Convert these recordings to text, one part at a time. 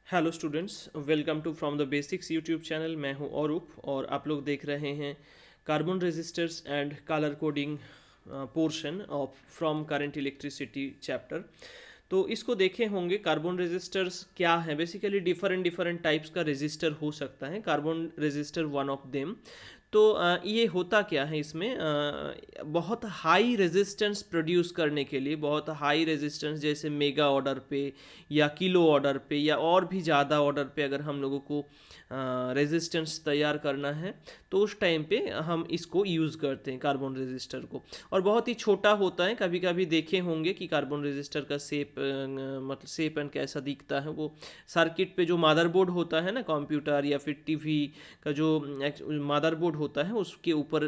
Hello students, welcome to from the basics YouTube channel. मैं हूं औरूप और आप लोग देख रहे हैं carbon resistors and colour coding portion of from current electricity chapter. तो इसको देखे होंगे, कार्बन रेजिस्टर्स क्या है। बेसिकली डिफरेंट डिफरेंट टाइप्स का रेजिस्टर हो सकता है, carbon resistor one of them. तो ये होता क्या है इसमें, बहुत हाई रेजिस्टेंस प्रोड्यूस करने के लिए, बहुत हाई रेजिस्टेंस जैसे मेगा ऑर्डर पे या किलो ऑर्डर पे या और भी ज़्यादा ऑर्डर पे अगर हम लोगों को रेजिस्टेंस तैयार करना है तो उस टाइम पे हम इसको यूज़ करते हैं कार्बन रेजिस्टर को। और बहुत ही छोटा होता है, कभी कभी देखे होंगे कि कार्बन रेजिस्टर का शेप, मतलब शेप एंड कैसा दिखता है वो सर्किट पे जो मदरबोर्ड होता है ना कंप्यूटर या फिर टीवी का जो मदरबोर्ड होता है उसके ऊपर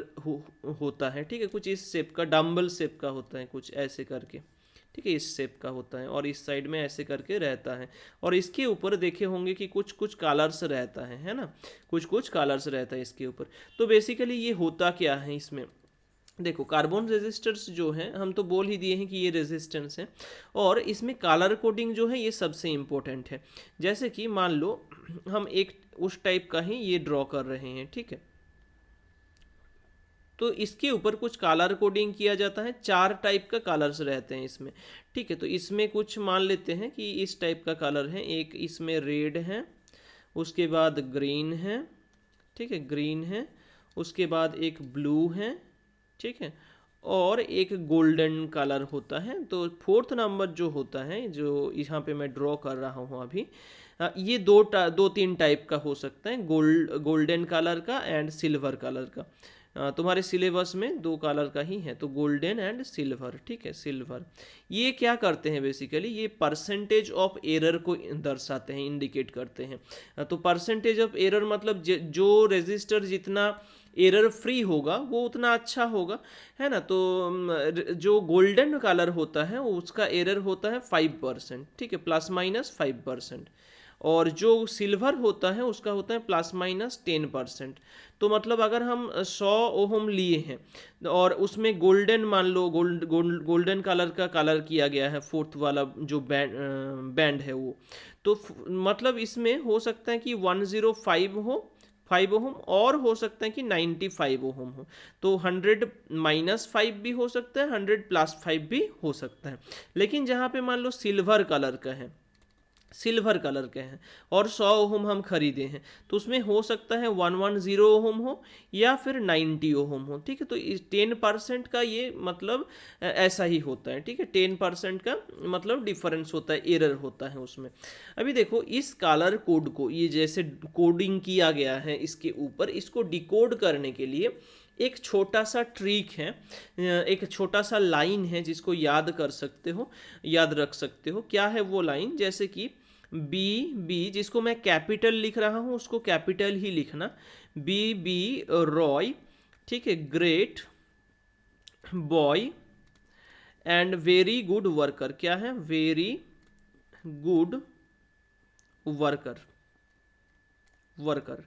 होता है। ठीक है, कुछ इस शेप का, डम्बल शेप का होता है, कुछ ऐसे करके। ठीक है, इस शेप का होता है और इस साइड में ऐसे करके रहता है। और इसके ऊपर देखे होंगे कि कुछ कुछ कलर्स रहता है ना, कुछ कुछ कलर्स रहता है इसके ऊपर। तो बेसिकली ये होता क्या है इसमें, देखो कार्बन रेजिस्टर्स जो हैं हम तो बोल ही दिए हैं कि ये रेजिस्टेंस है, और इसमें कलर कोडिंग जो है ये सबसे इम्पोर्टेंट है। जैसे कि मान लो हम एक उस टाइप का ही ये ड्रॉ कर रहे हैं, ठीक है, तो इसके ऊपर कुछ कलर कोडिंग किया जाता है। चार टाइप का कलर्स रहते हैं इसमें। ठीक है, तो इसमें कुछ मान लेते हैं कि इस टाइप का कलर है, एक इसमें रेड है, उसके बाद ग्रीन है, ठीक है, ग्रीन है, उसके बाद एक ब्लू है, ठीक है, और एक गोल्डन कलर होता है। तो फोर्थ नंबर जो होता है, जो यहाँ पे मैं ड्रॉ कर रहा हूँ अभी, ये दो तीन टाइप का हो सकता है, गोल्डन कलर का एंड सिल्वर कलर का। तुम्हारे सिलेबस में दो कलर का ही है, तो गोल्डन एंड सिल्वर। ठीक है, सिल्वर। ये क्या करते हैं, बेसिकली ये परसेंटेज ऑफ एरर को दर्शाते हैं, इंडिकेट करते हैं। तो परसेंटेज ऑफ एरर मतलब जो रेजिस्टर जितना एरर फ्री होगा वो उतना अच्छा होगा, है ना। तो जो गोल्डन कलर होता है उसका एरर होता है 5%, ठीक है, ±5%। और जो सिल्वर होता है उसका होता है ±10%। तो मतलब अगर हम 100 ओहम लिए हैं और उसमें गोल्डन, मान लो गोल्डन कलर का कलर किया गया है, फोर्थ वाला जो बैंड है वो, तो मतलब इसमें हो सकता है कि 105 हो, 5 ओहम, और हो सकता है कि 95 ओहम हो। तो 100 - 5 भी हो सकता है, 100 + 5 भी हो सकता है। लेकिन जहाँ पे मान लो सिल्वर कलर का है, सिल्वर कलर के हैं और 100 ओहम हम खरीदे हैं, तो उसमें हो सकता है 110 ओहम हो या फिर 90 ओहम हो। ठीक है, तो इस 10% का ये मतलब ऐसा ही होता है। ठीक है, 10% का मतलब डिफरेंस होता है, एरर होता है उसमें। अभी देखो इस कलर कोड को, ये जैसे कोडिंग किया गया है इसके ऊपर, इसको डिकोड करने के लिए एक छोटा सा ट्रिक है, एक छोटा सा लाइन है जिसको याद कर सकते हो, याद रख सकते हो। क्या है वो लाइन, जैसे कि बी बी, जिसको मैं कैपिटल लिख रहा हूँ उसको कैपिटल ही लिखना, बी बी रॉय, ठीक है, great boy and very good worker. क्या है, वेरी गुड वर्कर, वर्कर।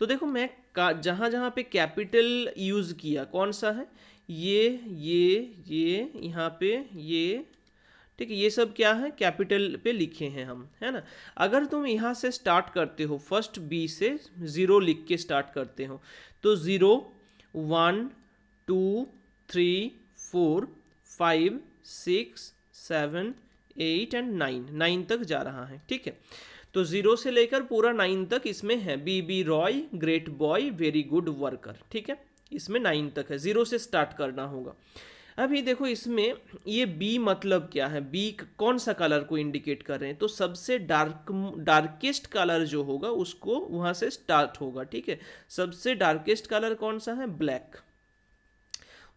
तो देखो मैं जहाँ जहाँ पे कैपिटल यूज़ किया, कौन सा है, ये यहाँ पे ये, ठीक है, ये सब क्या है, कैपिटल पे लिखे हैं हम, है ना। अगर तुम यहाँ से स्टार्ट करते हो, फर्स्ट बी से 0 लिख के स्टार्ट करते हो, तो 0 1 2 3 4 5 6 7 8 एंड 9 तक जा रहा है। ठीक है, तो 0 से लेकर पूरा 9 तक इसमें है, B B Roy, great boy, very good worker. ठीक है, इसमें 9 तक है, 0 से स्टार्ट करना होगा। अभी देखो इसमें ये बी मतलब क्या है, बी कौन सा कलर को इंडिकेट कर रहे हैं, तो सबसे डार्केस्ट कलर जो होगा उसको वहां से स्टार्ट होगा। ठीक है, सबसे डार्केस्ट कलर कौन सा है, ब्लैक,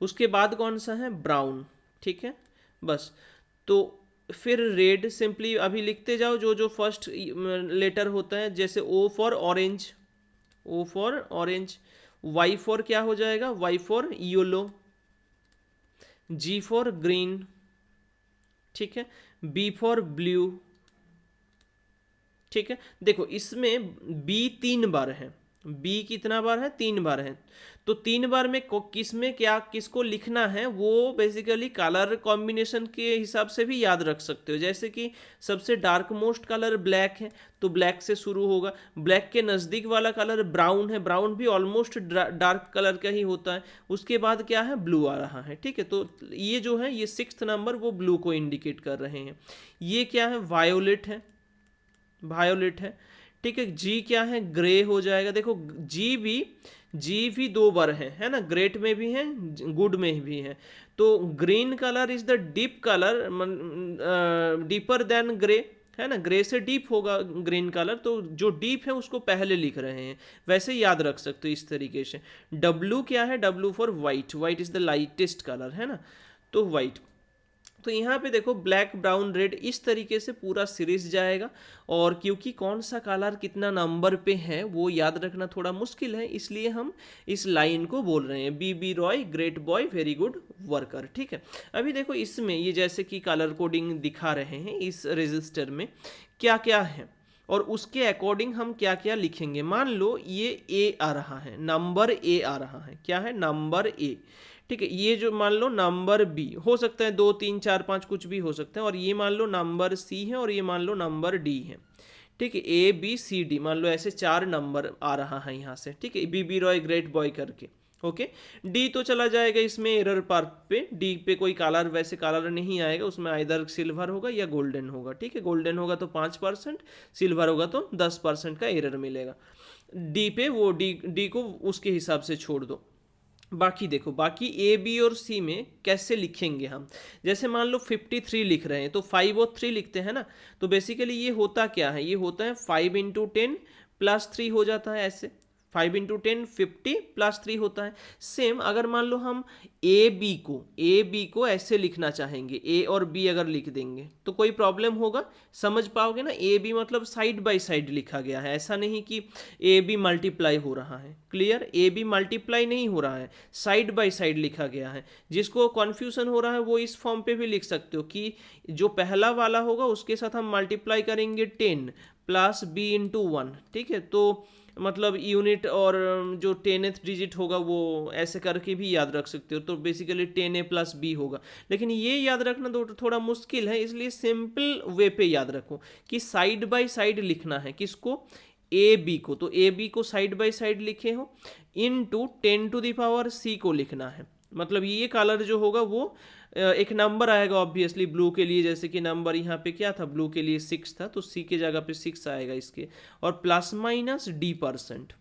उसके बाद कौन सा है, ब्राउन। ठीक है, बस। तो फिर रेड, सिंपली अभी लिखते जाओ जो जो फर्स्ट लेटर होता है, जैसे O for orange, O for orange, Y for क्या हो जाएगा, Y for yellow, G for green, ठीक है, बी फॉर ब्लू। ठीक है, देखो इसमें बी 3 बार है, बी कितना बार है, 3 बार है। तो 3 बार में किस में क्या किसको लिखना है वो बेसिकली कलर कॉम्बिनेशन के हिसाब से भी याद रख सकते हो। जैसे कि सबसे डार्क मोस्ट कलर ब्लैक है तो ब्लैक से शुरू होगा, ब्लैक के नज़दीक वाला कलर ब्राउन है, ब्राउन भी ऑलमोस्ट डार्क कलर का ही होता है, उसके बाद क्या है, ब्लू आ रहा है। ठीक है, तो ये जो है ये 6th नंबर वो ब्लू को इंडिकेट कर रहे हैं। ये क्या है, वायोलेट है, वायोलेट है। ठीक है, जी क्या है, ग्रे हो जाएगा। देखो जी भी 2 बार है ना, ग्रेट में भी है, गुड में भी है। तो green colour is the deep colour, deeper than grey, है ना, ग्रे से डीप होगा ग्रीन कलर, तो जो डीप है उसको पहले लिख रहे हैं। वैसे याद रख सकते हो इस तरीके से। डब्लू क्या है, W for white, white is the lightest colour, है ना, तो वाइट। तो यहाँ पे देखो ब्लैक ब्राउन रेड इस तरीके से पूरा सीरीज जाएगा। और क्योंकि कौन सा कलर कितना नंबर पे है वो याद रखना थोड़ा मुश्किल है, इसलिए हम इस लाइन को बोल रहे हैं, B Roy great boy very good worker. ठीक है, अभी देखो इसमें ये जैसे कि कलर कोडिंग दिखा रहे हैं इस रजिस्टर में क्या क्या है और उसके अकॉर्डिंग हम क्या क्या लिखेंगे। मान लो ये ए आ रहा है, नंबर ए आ रहा है, क्या है, नंबर ए। ठीक है, ये जो मान लो नंबर बी हो सकता है, 2 3 4 5 कुछ भी हो सकते हैं, और ये मान लो नंबर सी है और ये मान लो नंबर डी है। ठीक है, ए बी सी डी मान लो ऐसे 4 नंबर आ रहा है यहाँ से। ठीक है, बी रॉय ग्रेट बॉय करके। ओके, डी तो चला जाएगा इसमें एरर पार्ट पे, डी पे कोई कलर वैसे कलर नहीं आएगा, उसमें आइदर सिल्वर होगा या गोल्डन होगा। ठीक है, गोल्डन होगा तो 5%, सिल्वर होगा तो 10% का एरर मिलेगा। डी पे वो डी को उसके हिसाब से छोड़ दो। बाकी देखो, बाकी ए बी और सी में कैसे लिखेंगे हम। जैसे मान लो 53 लिख रहे हैं तो 5 और 3 लिखते हैं ना, तो बेसिकली ये होता क्या है, ये होता है 5 × 10 + 3 हो जाता है ऐसे, 5 × 10 50 + 3 होता है। सेम अगर मान लो हम ए बी को ऐसे लिखना चाहेंगे, ए और बी अगर लिख देंगे तो कोई प्रॉब्लम होगा, समझ पाओगे ना। ए बी मतलब साइड बाय साइड लिखा गया है, ऐसा नहीं कि ए बी मल्टीप्लाई हो रहा है। क्लियर, ए बी मल्टीप्लाई नहीं हो रहा है, साइड बाय साइड लिखा गया है। जिसको कन्फ्यूजन हो रहा है वो इस फॉर्म पे भी लिख सकते हो कि जो पहला वाला होगा उसके साथ हम मल्टीप्लाई करेंगे 10 + b × 1। ठीक है, तो मतलब यूनिट और जो 10th डिजिट होगा वो ऐसे करके भी याद रख सकते हो, तो बेसिकली 10a + b होगा। लेकिन ये याद रखना तो थोड़ा मुश्किल है, इसलिए सिंपल वे पे याद रखो कि साइड बाय साइड लिखना है। किसको, ए बी को, तो ए बी को साइड बाय साइड लिखे हो, × 10⁻c को लिखना है। मतलब ये कलर जो होगा वो एक नंबर आएगा ऑब्वियसली ब्लू के लिए, जैसे कि नंबर यहाँ पे क्या था, ब्लू के लिए 6 था, तो सी के जगह पे 6 आएगा इसके, और ±d%।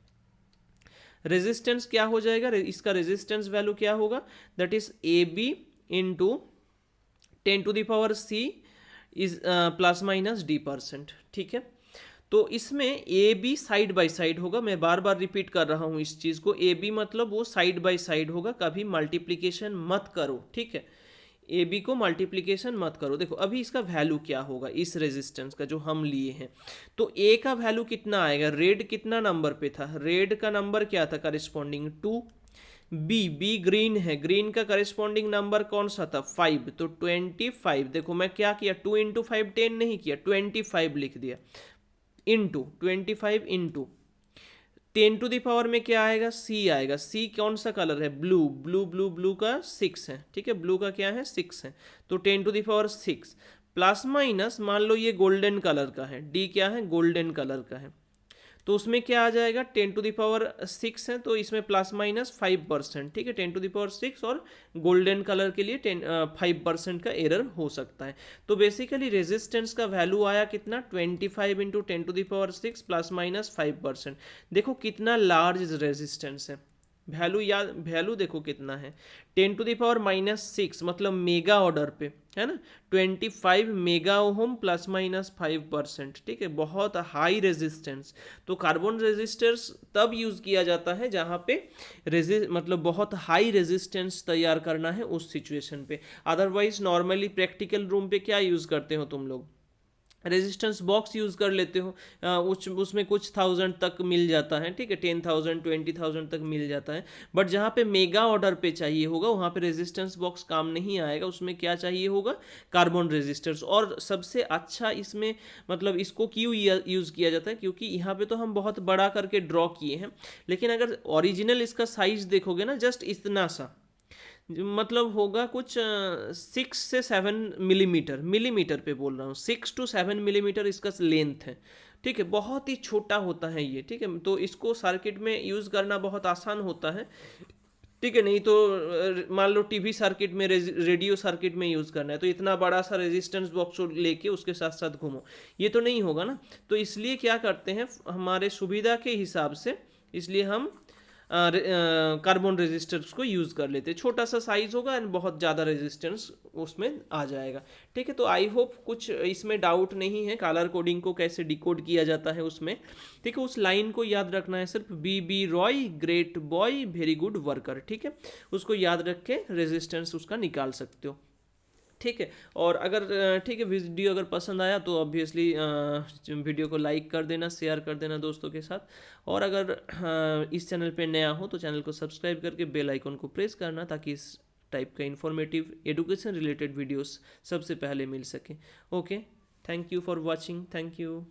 रेजिस्टेंस क्या हो जाएगा, इसका रेजिस्टेंस वैल्यू क्या होगा, that is A B × 10⁻c is ±d%। ठीक है, तो इसमें A B side by side होगा। मैं बार बार रिपीट कर रहा हूँ इस चीज़ को, ए बी मतलब वो साइड बाय साइड होगा, कभी मल्टीप्लिकेशन मत करो। ठीक है, ए बी को मल्टीप्लिकेशन मत करो। देखो अभी इसका वैल्यू क्या होगा इस रेजिस्टेंस का जो हम लिए हैं, तो ए का वैल्यू कितना आएगा, रेड कितना नंबर पे था, रेड का नंबर क्या था करिस्पॉन्डिंग 2। बी ग्रीन है, ग्रीन का करिस्पॉन्डिंग नंबर कौन सा था, 5, तो 25। देखो मैं क्या किया, 2 × 5 10 नहीं किया, 25 लिख दिया, × 25 × 10⁻ में क्या आएगा, सी आएगा। सी कौन सा कलर है, ब्लू का 6 है। ठीक है, ब्लू का क्या है, 6 है, तो 10⁻6 ± मान लो ये गोल्डन कलर का है, डी क्या है, गोल्डन कलर का है, तो उसमें क्या आ जाएगा, 10⁻6 है, तो इसमें ±5%। ठीक है, 10⁻6 और गोल्डन कलर के लिए 5% का एरर हो सकता है। तो बेसिकली रेजिस्टेंस का वैल्यू आया कितना, 25 × 10⁻6 ±5%। देखो कितना लार्ज रेजिस्टेंस है, वैल्यू देखो कितना है, 10⁻⁻6 मतलब मेगा ऑर्डर पे, है ना, 25 मेगा ओम ±5%। ठीक है, बहुत हाई रेजिस्टेंस। तो कार्बन रेजिस्टर्स तब यूज़ किया जाता है जहाँ पे मतलब बहुत हाई रेजिस्टेंस तैयार करना है उस सिचुएशन पे। अदरवाइज नॉर्मली प्रैक्टिकल रूम पे क्या यूज़ करते हो तुम लोग, रेजिस्टेंस बॉक्स यूज़ कर लेते हो, उसमें कुछ 1000 तक मिल जाता है, ठीक है, 10,000 20,000 तक मिल जाता है। बट जहाँ पे मेगा ऑर्डर पे चाहिए होगा वहाँ पे रेजिस्टेंस बॉक्स काम नहीं आएगा, उसमें क्या चाहिए होगा, कार्बन रेजिस्टर्स। और सबसे अच्छा इसमें मतलब इसको क्यों यूज़ किया जाता है, क्योंकि यहाँ पे तो हम बहुत बड़ा करके ड्रॉ किए हैं, लेकिन अगर ओरिजिनल इसका साइज़ देखोगे ना, जस्ट इतना सा मतलब होगा कुछ 6 से 7 मिलीमीटर, मिलीमीटर पे बोल रहा हूँ, 6 to 7 मिलीमीटर इसका लेंथ है, ठीक है, बहुत ही छोटा होता है ये, ठीक है। तो इसको सर्किट में यूज़ करना बहुत आसान होता है, ठीक है। नहीं तो मान लो टीवी सर्किट में, रेडियो सर्किट में यूज़ करना है तो इतना बड़ा सा रेजिस्टेंस बॉक्स लेके उसके साथ साथ घूमो, ये तो नहीं होगा ना। तो इसलिए क्या करते हैं, हमारे सुविधा के हिसाब से, इसलिए हम कार्बन रेजिस्टेंस को यूज़ कर लेते हैं। छोटा सा साइज होगा एंड बहुत ज़्यादा रेजिस्टेंस उसमें आ जाएगा, ठीक है। तो आई होप कुछ इसमें डाउट नहीं है, कलर कोडिंग को कैसे डिकोड किया जाता है उसमें, ठीक है। उस लाइन को याद रखना है सिर्फ, B Roy great boy very good worker, ठीक है, उसको याद रख के रेजिस्टेंस उसका निकाल सकते हो, ठीक है। और अगर ठीक है, वीडियो अगर पसंद आया तो ऑब्वियसली वीडियो को लाइक कर देना, शेयर कर देना दोस्तों के साथ। और अगर इस चैनल पे नया हो तो चैनल को सब्सक्राइब करके बेल आइकन को प्रेस करना, ताकि इस टाइप का इन्फॉर्मेटिव एजुकेशन रिलेटेड वीडियोस सबसे पहले मिल सके। Okay, thank you for watching, thank you.